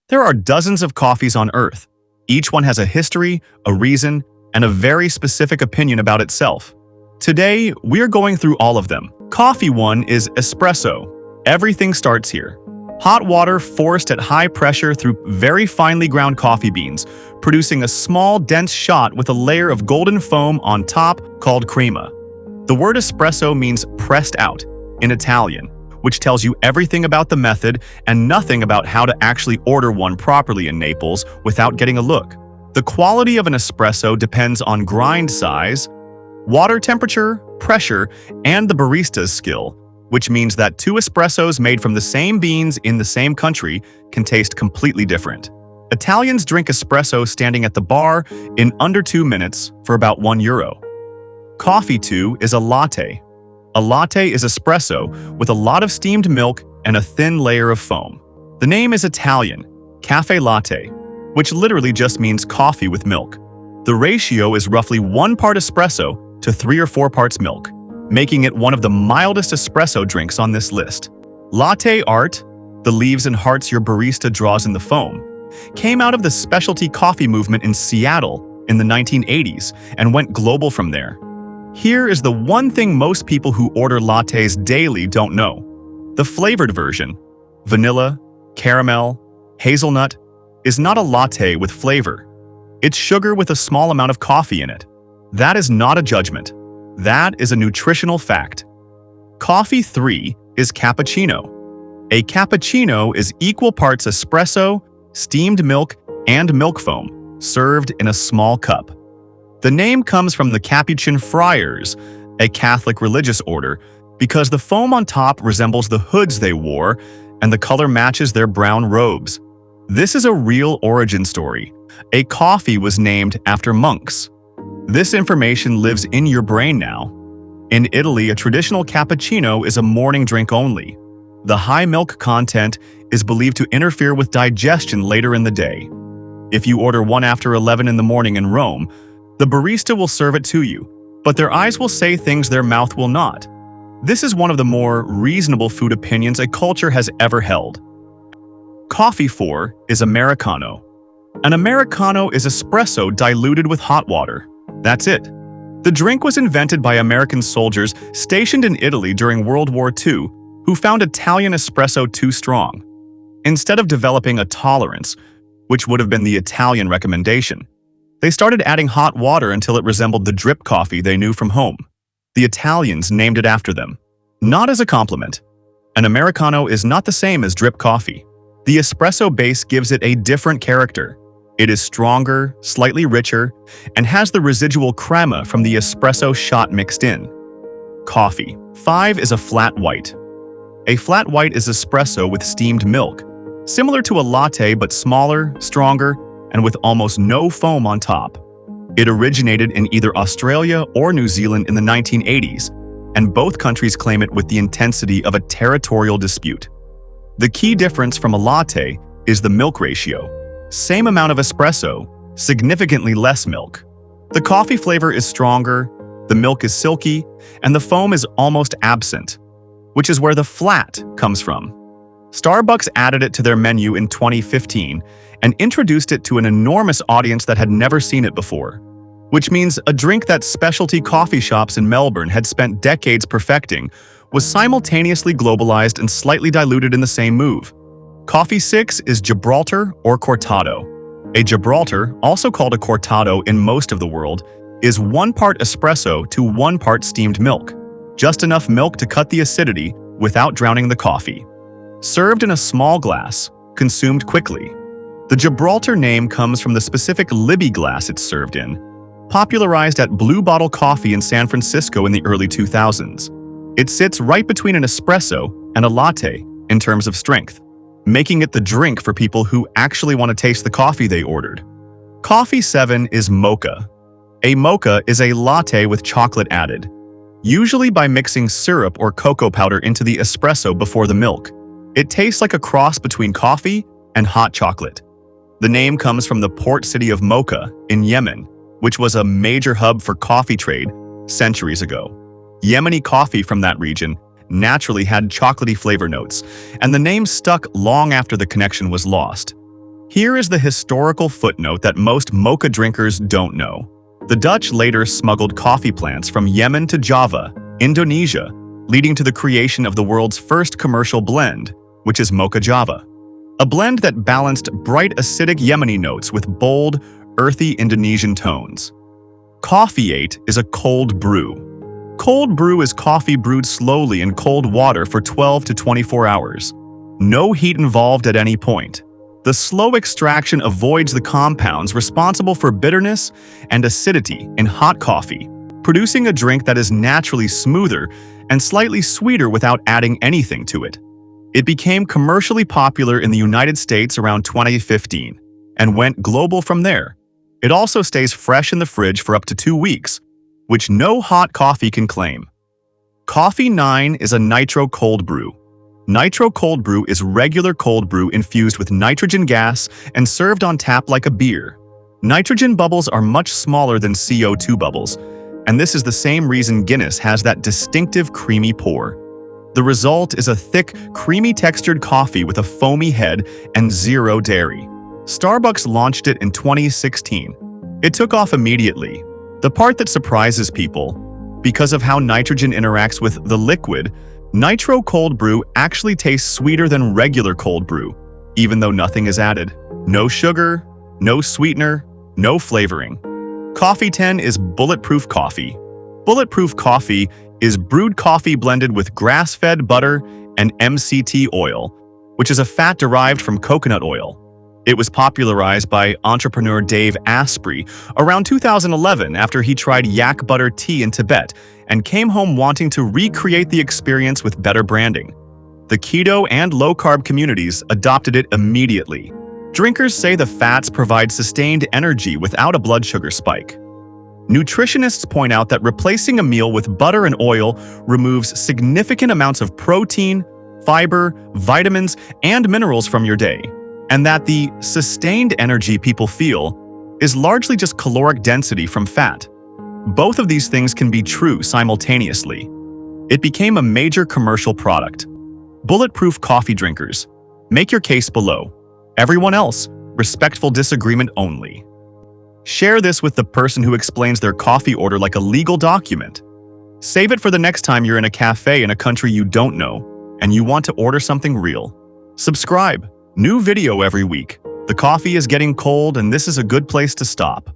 There are dozens of coffees on Earth. Each one has a history, a reason, and a very specific opinion about itself. Today, we're going through all of them. Coffee 1 is espresso. Everything starts here. Hot water forced at high pressure through very finely ground coffee beans, producing a small, dense shot with a layer of golden foam on top called crema. The word espresso means pressed out in Italian, which tells you everything about the method and nothing about how to actually order one properly in Naples without getting a look. The quality of an espresso depends on grind size, water temperature, pressure, and the barista's skill, which means that two espressos made from the same beans in the same country can taste completely different. Italians drink espresso standing at the bar in under 2 minutes for about €1. Coffee 2 is a latte. A latte is espresso with a lot of steamed milk and a thin layer of foam. The name is Italian, caffè latte, which literally just means coffee with milk. The ratio is roughly 1 part espresso to 3 or 4 parts milk, making it one of the mildest espresso drinks on this list. Latte art, the leaves and hearts your barista draws in the foam, came out of the specialty coffee movement in Seattle in the 1980s and went global from there. Here is the one thing most people who order lattes daily don't know. The flavored version, vanilla, caramel, hazelnut, is not a latte with flavor. It's sugar with a small amount of coffee in it. That is not a judgment. That is a nutritional fact. Coffee 3 is cappuccino. A cappuccino is equal parts espresso, steamed milk, and milk foam, served in a small cup. The name comes from the Capuchin friars, a Catholic religious order, because the foam on top resembles the hoods they wore and the color matches their brown robes. This is a real origin story. A coffee was named after monks. This information lives in your brain now. In Italy, a traditional cappuccino is a morning drink only. The high milk content is believed to interfere with digestion later in the day. If you order one after 11 in the morning in Rome, the barista will serve it to you, but their eyes will say things their mouth will not. This is one of the more reasonable food opinions a culture has ever held. Coffee 4 is Americano. An Americano is espresso diluted with hot water. That's it. The drink was invented by American soldiers stationed in Italy during World War II who found Italian espresso too strong. Instead of developing a tolerance, which would have been the Italian recommendation, they started adding hot water until it resembled the drip coffee they knew from home. The Italians named it after them. Not as a compliment. An Americano is not the same as drip coffee. The espresso base gives it a different character. It is stronger, slightly richer, and has the residual crema from the espresso shot mixed in. Coffee 5 is a flat white. A flat white is espresso with steamed milk, similar to a latte but smaller, stronger, and with almost no foam on top. It originated in either Australia or New Zealand in the 1980s, and both countries claim it with the intensity of a territorial dispute. The key difference from a latte is the milk ratio. Same amount of espresso, significantly less milk. The coffee flavor is stronger, the milk is silky, and the foam is almost absent, which is where the flat comes from. Starbucks added it to their menu in 2015 and introduced it to an enormous audience that had never seen it before, which means a drink that specialty coffee shops in Melbourne had spent decades perfecting was simultaneously globalized and slightly diluted in the same move. Coffee 6 is Gibraltar or Cortado. A Gibraltar, also called a Cortado in most of the world, is 1 part espresso to 1 part steamed milk, just enough milk to cut the acidity without drowning the coffee. Served in a small glass, consumed quickly. The Gibraltar name comes from the specific Libby glass it's served in, popularized at Blue Bottle Coffee in San Francisco in the early 2000s. It sits right between an espresso and a latte in terms of strength, making it the drink for people who actually want to taste the coffee they ordered. Coffee 7 is Mocha. A mocha is a latte with chocolate added, usually by mixing syrup or cocoa powder into the espresso before the milk. It tastes like a cross between coffee and hot chocolate. The name comes from the port city of Mocha in Yemen, which was a major hub for coffee trade centuries ago. Yemeni coffee from that region naturally had chocolatey flavor notes, and the name stuck long after the connection was lost. Here is the historical footnote that most mocha drinkers don't know. The Dutch later smuggled coffee plants from Yemen to Java, Indonesia, leading to the creation of the world's first commercial blend, which is Mocha Java. A blend that balanced bright acidic Yemeni notes with bold, earthy Indonesian tones. Coffee 8 is a cold brew. Cold brew is coffee brewed slowly in cold water for 12 to 24 hours. No heat involved at any point. The slow extraction avoids the compounds responsible for bitterness and acidity in hot coffee, producing a drink that is naturally smoother and slightly sweeter without adding anything to it. It became commercially popular in the United States around 2015 and went global from there. It also stays fresh in the fridge for up to 2 weeks, which no hot coffee can claim. Coffee 9 is a Nitro cold brew. Nitro cold brew is regular cold brew infused with nitrogen gas and served on tap like a beer. Nitrogen bubbles are much smaller than CO2 bubbles, and this is the same reason Guinness has that distinctive creamy pour. The result is a thick, creamy textured coffee with a foamy head and zero dairy. Starbucks launched it in 2016. It took off immediately. The part that surprises people, because of how nitrogen interacts with the liquid, Nitro cold brew actually tastes sweeter than regular cold brew, even though nothing is added. No sugar, no sweetener, no flavoring. Coffee 10 is Bulletproof Coffee. Bulletproof Coffee is brewed coffee blended with grass-fed butter and MCT oil, which is a fat derived from coconut oil. It was popularized by entrepreneur Dave Asprey around 2011 after he tried yak butter tea in Tibet and came home wanting to recreate the experience with better branding. The keto and low-carb communities adopted it immediately. Drinkers say the fats provide sustained energy without a blood sugar spike. Nutritionists point out that replacing a meal with butter and oil removes significant amounts of protein, fiber, vitamins, and minerals from your day, and that the sustained energy people feel is largely just caloric density from fat. Both of these things can be true simultaneously. It became a major commercial product. Bulletproof coffee drinkers, make your case below. Everyone else, respectful disagreement only. Share this with the person who explains their coffee order like a legal document. Save it for the next time you're in a cafe in a country you don't know and you want to order something real. Subscribe. New video every week. The coffee is getting cold and this is a good place to stop.